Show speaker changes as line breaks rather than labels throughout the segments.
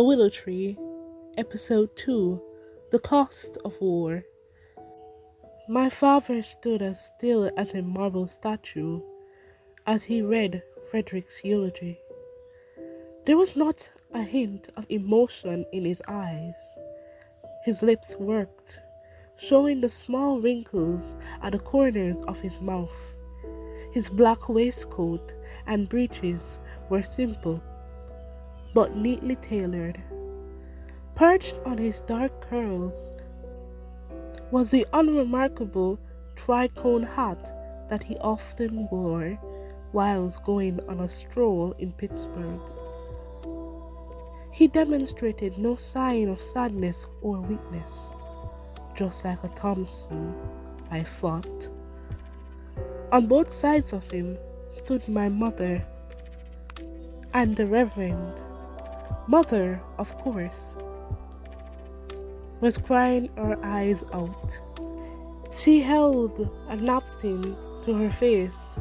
The Willow Tree, Episode 2, The Cost of War. My father stood as still as a marble statue as he read Fredrick's eulogy. There was not a hint of emotion in his eyes. His lips worked, showing the small wrinkles at the corners of his mouth. His black waistcoat and breeches were simple, but neatly tailored. Perched on his dark curls was the unremarkable tricone hat that he often wore whilst going on a stroll in Pittsburgh. He demonstrated no sign of sadness or weakness, just like a Thompson, I thought. On both sides of him stood my mother and the Reverend. Mother, of course, was crying her eyes out. She held a napkin to her face,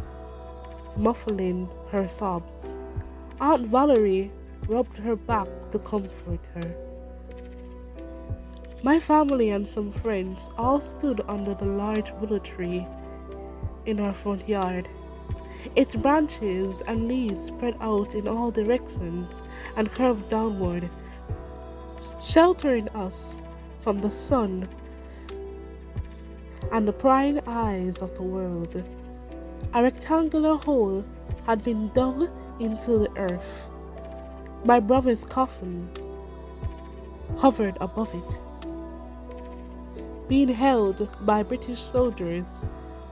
muffling her sobs. Aunt Valerie rubbed her back to comfort her. My family and some friends all stood under the large willow tree in our front yard. Its branches and leaves spread out in all directions and curved downward, sheltering us from the sun and the prying eyes of the world. A rectangular hole had been dug into the earth. My brother's coffin hovered above it, being held by British soldiers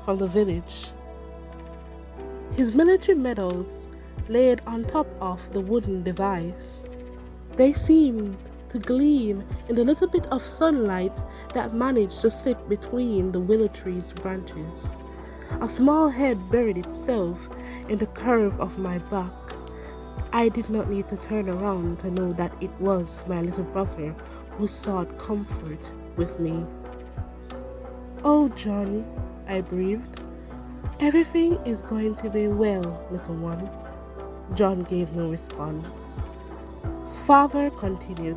from the village. His military medals laid on top of the wooden device. They seemed to gleam in the little bit of sunlight that managed to slip between the willow tree's branches. A small head buried itself in the curve of my back. I did not need to turn around to know that it was my little brother who sought comfort with me. "Oh, John," I breathed. "Everything is going to be well, little one." John gave no response. Father continued.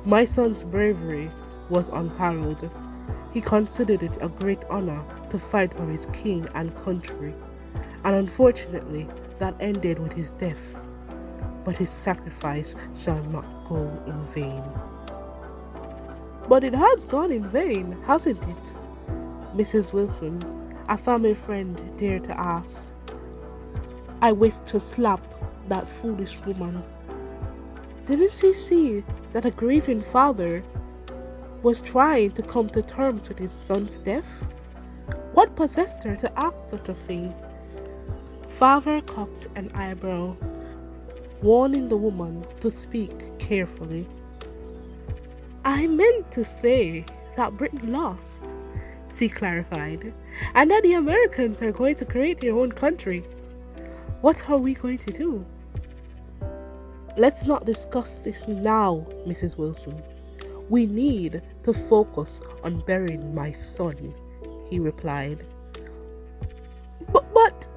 My son's bravery was unparalleled. He considered it a great honor to fight for his king and country, and unfortunately that ended with his death. But his sacrifice shall not go in vain. "But it has gone in vain, hasn't it?" Mrs. Wilson, a family friend, dared to ask. I wished to slap that foolish woman. Didn't she see that a grieving father was trying to come to terms with his son's death? What possessed her to ask such a thing? Father cocked an eyebrow, warning the woman to speak carefully. "I meant to say that Britain lost," she clarified, "and that the Americans are going to create their own country. What are we going to do?" "Let's not discuss this now, Mrs. Wilson. We need to focus on burying my son," he replied. But,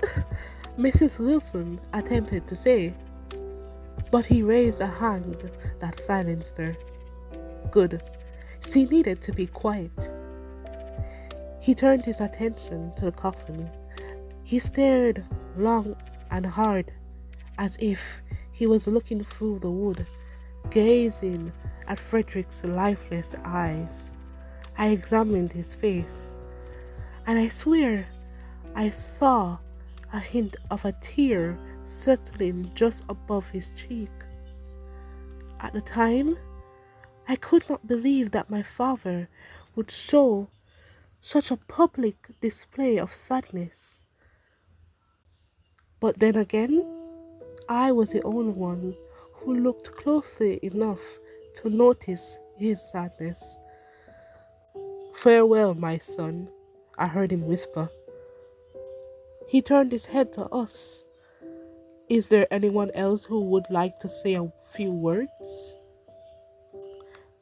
Mrs. Wilson attempted to say, but he raised a hand that silenced her. Good. She needed to be quiet. He turned his attention to the coffin. He stared long and hard, as if he was looking through the wood, gazing at Fredrick's lifeless eyes. I examined his face, and I swear I saw a hint of a tear settling just above his cheek. At the time, I could not believe that my father would show such a public display of sadness. But then again, I was the only one who looked closely enough to notice his sadness. "Farewell, my son," I heard him whisper. He turned his head to us. "Is there anyone else who would like to say a few words?"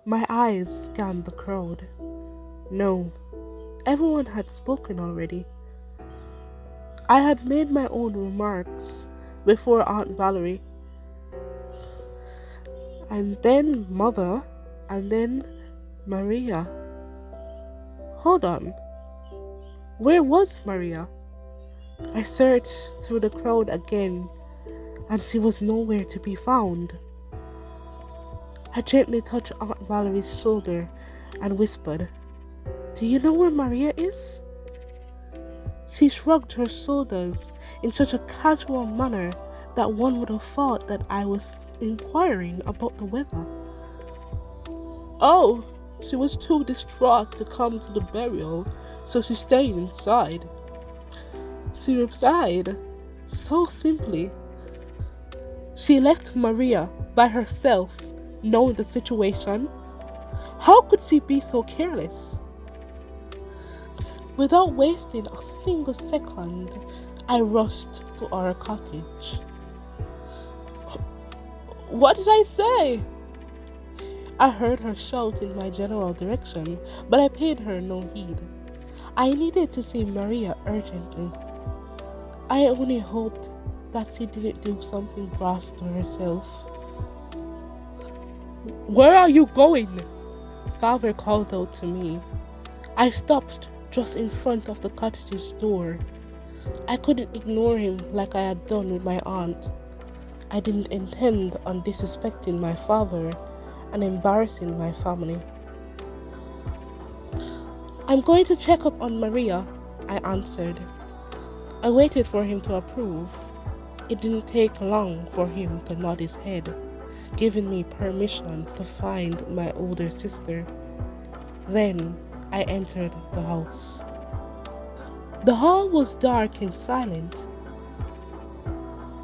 My eyes scanned the crowd. No, everyone had spoken already. I had made my own remarks before Aunt Valerie. and then Mother, and then Maria. Hold on, where was Maria? I searched through the crowd again, and she was nowhere to be found. I gently touched Aunt Valerie's shoulder and whispered, "Do you know where Maria is?" She shrugged her shoulders in such a casual manner that one would have thought that I was inquiring about the weather. "Oh, she was too distraught to come to the burial, so she stayed inside," she replied so simply. She left Maria by herself, knowing the situation. How could she be so careless? Without wasting a single second, I rushed to our cottage. "What did I say?" I heard her shout in my general direction, but I paid her no heed. I needed to see Maria urgently. I only hoped that she didn't do something brash to herself. "Where are you going?" Father called out to me. I stopped just in front of the cottage's door. I couldn't ignore him like I had done with my aunt. I didn't intend on disrespecting my father and embarrassing my family. "I'm going to check up on Maria," I answered. I waited for him to approve. It didn't take long for him to nod his head, giving me permission to find my older sister. Then I entered the house. The hall was dark and silent.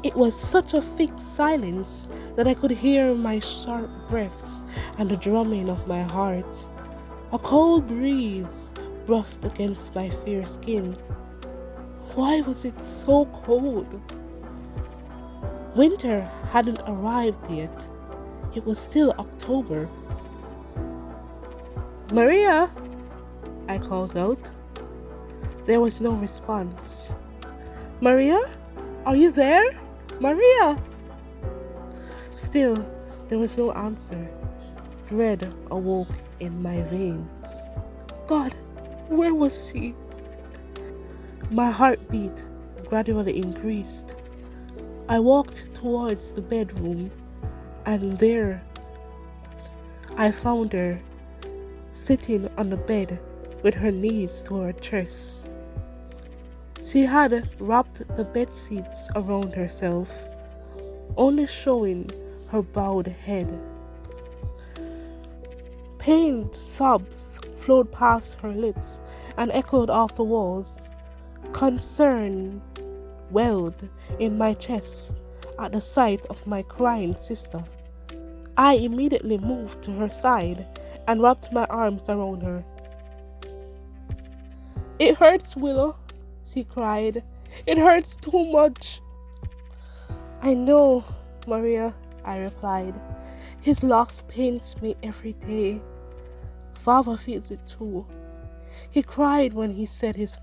It was such a thick silence that I could hear my sharp breaths and the drumming of my heart. A cold breeze brushed against my fair skin. Why was it so cold? Winter hadn't arrived yet. It was still October. "Maria," I called out. There was no response. "Maria, are you there? Maria!" Still, there was no answer. Dread awoke in my veins. God, where was she? My heartbeat gradually increased. I walked towards the bedroom, and there I found her, sitting on the bed with her knees to her chest. She had wrapped the bed sheets around herself, only showing her bowed head. Pained sobs flowed past her lips and echoed off the walls. Concern welled in my chest at the sight of my crying sister. I immediately moved to her side and wrapped my arms around her. "It hurts, Willow," she cried. "It hurts too much." "I know, Maria," I replied. "His loss pains me every day. Father feels it too. He cried when he said his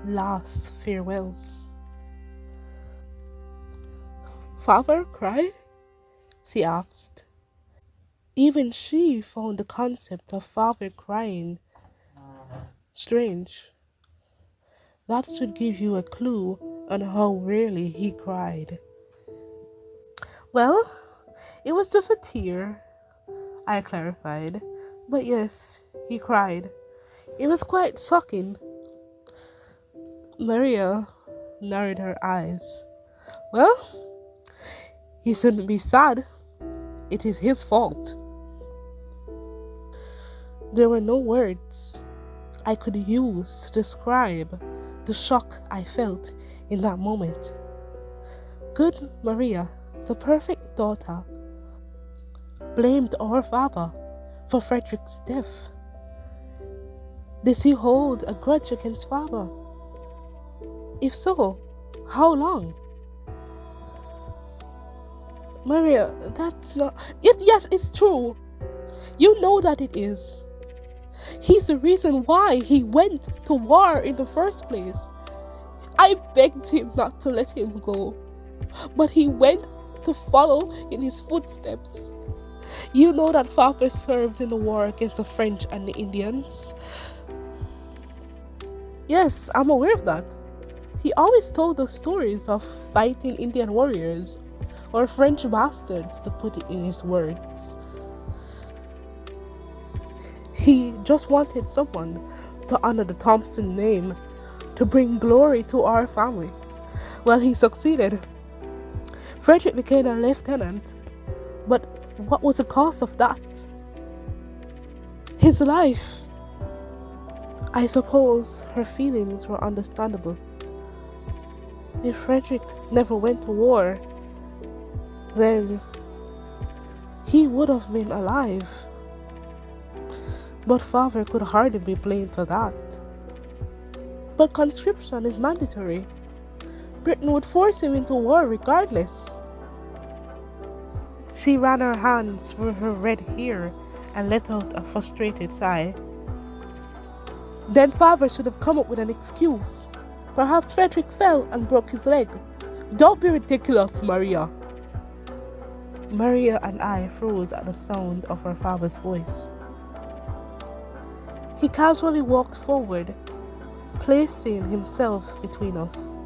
last farewells." "Father cried?" she asked. Even she found the concept of father crying strange. That should give you a clue on how rarely he cried. "Well, it was just a tear," I clarified. "But yes, he cried. It was quite shocking." Maria narrowed her eyes. "Well, he shouldn't be sad. It is his fault." There were no words I could use to describe the shock I felt in that moment. Good Maria, the perfect daughter, blamed our father for Fredrick's death. Did she hold a grudge against father? If so, how long? "Maria, that's not... Yes, it's true. You know that it is. He's the reason why he went to war in the first place. I begged him not to let him go, but he went to follow in his footsteps. You know that father served in the war against the French and the Indians? Yes, I'm aware of that. He always told us stories of fighting Indian warriors or French bastards, to put it in his words. He just wanted someone to honor the Thompson name, to bring glory to our family. Well, he succeeded. Fredrick became a lieutenant, but what was the cost of that? His life. I suppose her feelings were understandable. If Fredrick never went to war, then he would have been alive. But father could hardly be blamed for that. But conscription is mandatory. Britain would force him into war regardless. She ran her hands through her red hair and let out a frustrated sigh. Then father should have come up with an excuse. Perhaps Fredrick fell and broke his leg. Don't be ridiculous, Maria. Maria and I froze at the sound of her father's voice. He casually walked forward, placing himself between us.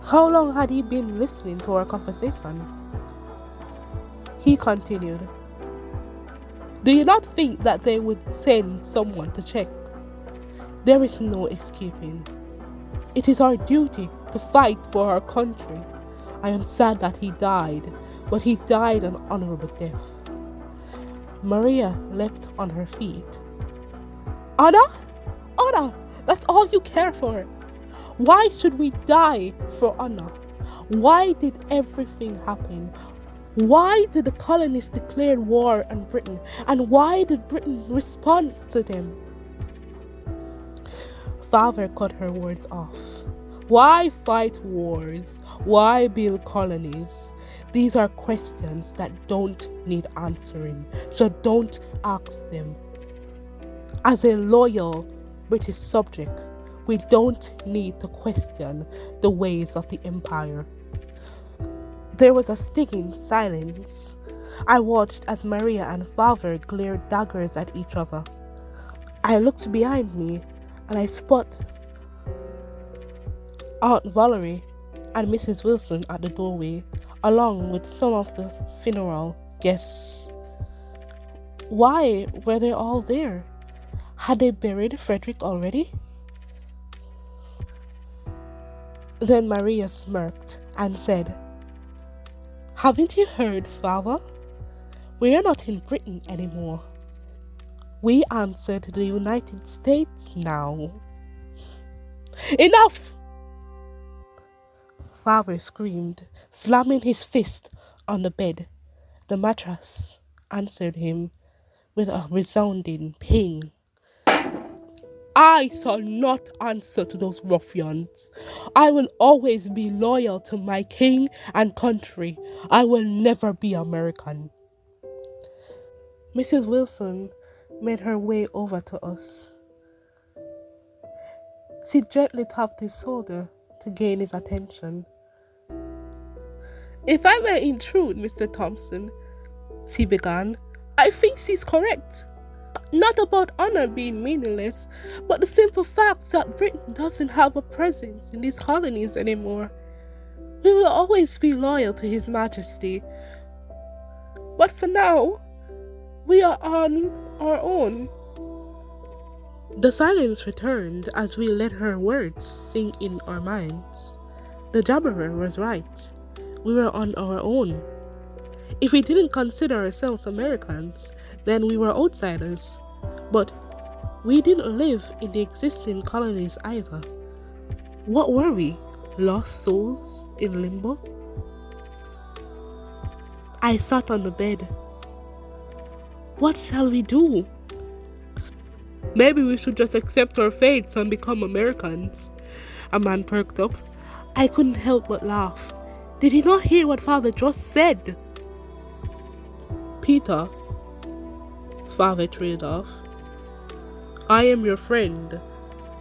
How long had he been listening to our conversation? He continued, "Do you not think that they would send someone to check? There is no escaping. It is our duty to fight for our country. I am sad that he died, but he died an honorable death." Maria leapt on her feet. Honor? Honor! That's all you care for. Why should we die for honor? Why did everything happen? Why did the colonists declare war on Britain? And why did Britain respond to them? Father cut her words off. Why fight wars? Why build colonies? These are questions that don't need answering, so don't ask them. As a loyal British subject, we don't need to question the ways of the empire. There was a stinging silence. I watched as Maria and father glared daggers at each other. I looked behind me and I spot Aunt Valerie and Mrs. Wilson at the doorway, along with some of the funeral guests. Why were they all there? Had they buried Fredrick already? Then Maria smirked and said, "Haven't you heard, father? We are not in Britain anymore. We answer to the United States now." "Enough!" Father screamed, slamming his fist on the bed. The mattress answered him with a resounding ping. "I shall not answer to those ruffians. I will always be loyal to my king and country. I will never be American." Mrs. Wilson made her way over to us. She gently tapped his shoulder to gain his attention. "If I may intrude, Mr. Thompson," she began, "I think she's correct. Not about honor being meaningless, but the simple fact that Britain doesn't have a presence in these colonies anymore. We will always be loyal to His Majesty. But for now, we are on our own." The silence returned as we let her words sink in our minds. The jabberer was right. We were on our own. If we didn't consider ourselves Americans, then we were outsiders. But we didn't live in the existing colonies either. What were we? Lost souls in limbo? I sat on the bed. What shall we do? Maybe we should just accept our fates and become Americans. A man perked up. I couldn't help but laugh. Did he not hear what father just said? "Peter," father trailed off, "I am your friend,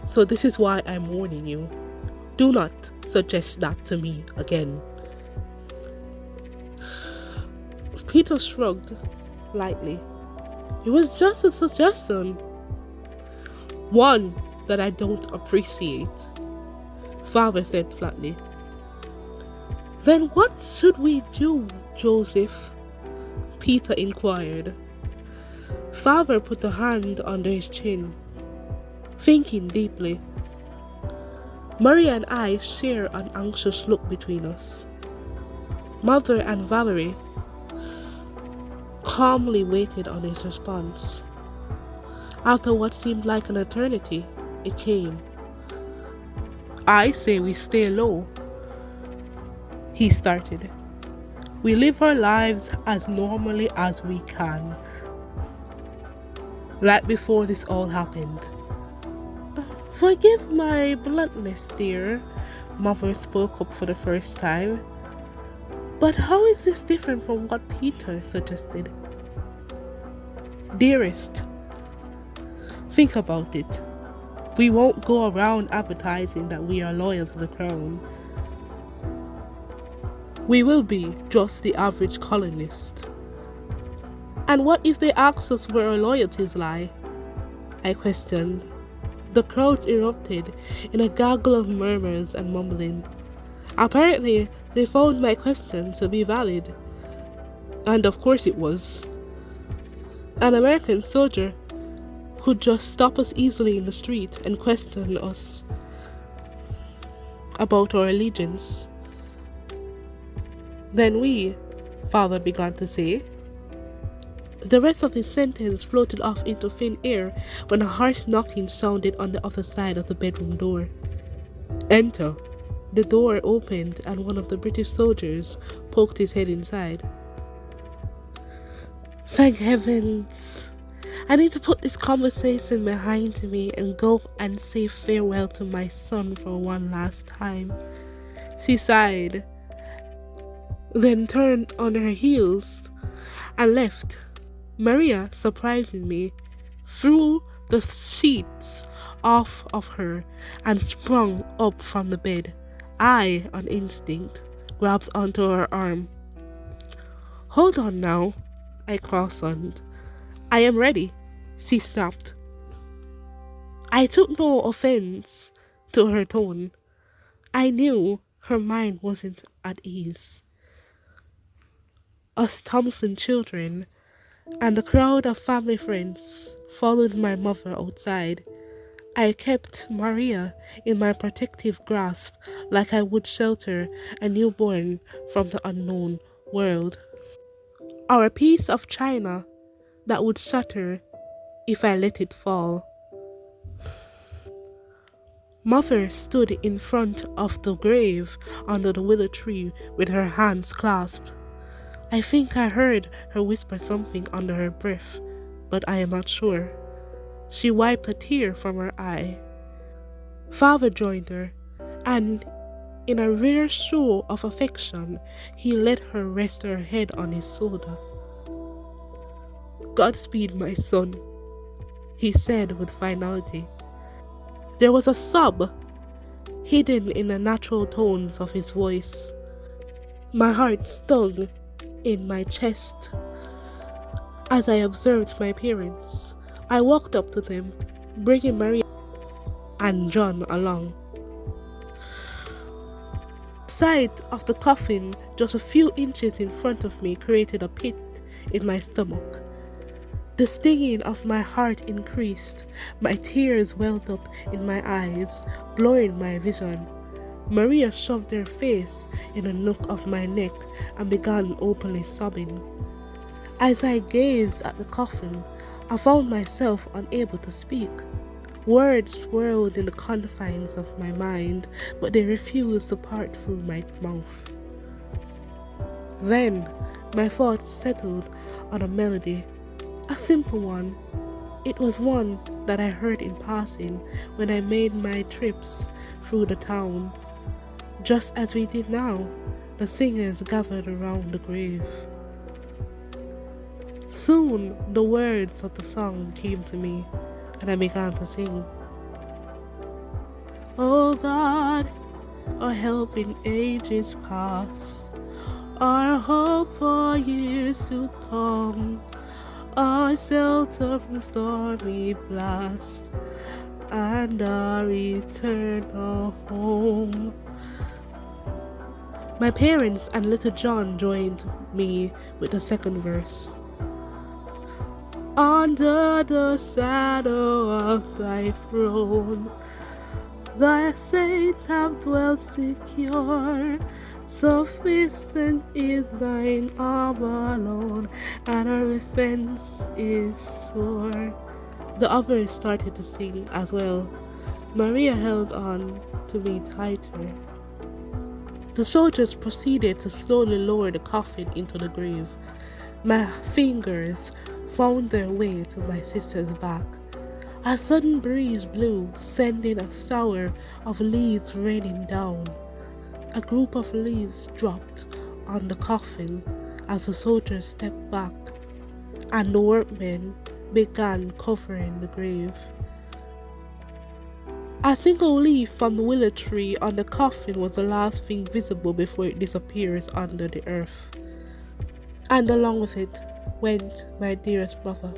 so this is why I'm warning you. Do not suggest that to me again." Peter shrugged. lightly. It was just a suggestion. One that I don't appreciate, Father said flatly. Then what should we do, Joseph? Peter inquired. Father put a hand under his chin, thinking deeply. Maria and I share an anxious look between us. Mother and Valerie calmly waited on his response. After what seemed like an eternity, it came. I say we stay low, he started. We live our lives as normally as we can, like before this all happened. Forgive my bluntness, dear, Mother spoke up for the first time. But how is this different from what Peter suggested? Dearest, think about it. We won't go around advertising that we are loyal to the crown. We will be just the average colonist. And what if they ask us where our loyalties lie? I questioned. The crowd erupted in a gaggle of murmurs and mumbling. Apparently, they found my question to be valid. And of course it was. An American soldier could just stop us easily in the street and question us about our allegiance. Then we, Father began to say. The rest of his sentence floated off into thin air when a harsh knocking sounded on the other side of the bedroom door. Enter. The door opened and one of the British soldiers poked his head inside. Thank heavens. I need to put this conversation behind me and go and say farewell to my son for one last time. She sighed, then turned on her heels and left. Maria, surprising me, threw the sheets off of her and sprung up from the bed. I, on instinct, grabbed onto her arm. Hold on now, I cautioned. I am ready, she snapped. I took no offense to her tone. I knew her mind wasn't at ease. Us Thompson children and a crowd of family friends followed my mother outside. I kept Maria in my protective grasp like I would shelter a newborn from the unknown world. Or a piece of china that would shatter if I let it fall. Mother stood in front of the grave under the willow tree with her hands clasped. I think I heard her whisper something under her breath, but I am not sure. She wiped a tear from her eye. Father joined her, and in a rare show of affection, he let her rest her head on his shoulder. Godspeed, my son, he said with finality. There was a sob hidden in the natural tones of his voice. My heart stung in my chest as I observed my parents. I walked up to them, bringing Maria and John along. Sight of the coffin just a few inches in front of me created a pit in my stomach. The stinging of my heart increased. My tears welled up in my eyes, blurring my vision. Maria shoved her face in a nook of my neck and began openly sobbing. As I gazed at the coffin, I found myself unable to speak. Words swirled in the confines of my mind, but they refused to part through my mouth. Then, my thoughts settled on a melody, a simple one. It was one that I heard in passing when I made my trips through the town. Just as we did now, the singers gathered around the grave. Soon, the words of the song came to me, and I began to sing. Oh God, our help in ages past, our hope for years to come. our shelter from stormy blast, and our eternal home. My parents and little John joined me with the second verse. Under the shadow of thy throne, thy saints have dwelt secure. Sufficient is thine arm alone, and our defense is sure. The others started to sing as well. Maria held on to me tighter. The soldiers proceeded to slowly lower the coffin into the grave. My fingers found their way to my sister's back. A sudden breeze blew, sending a shower of leaves raining down. A group of leaves dropped on the coffin as the soldiers stepped back, and the workmen began covering the grave. A single leaf from the willow tree on the coffin was the last thing visible before it disappears under the earth. And along with it went my dearest brother.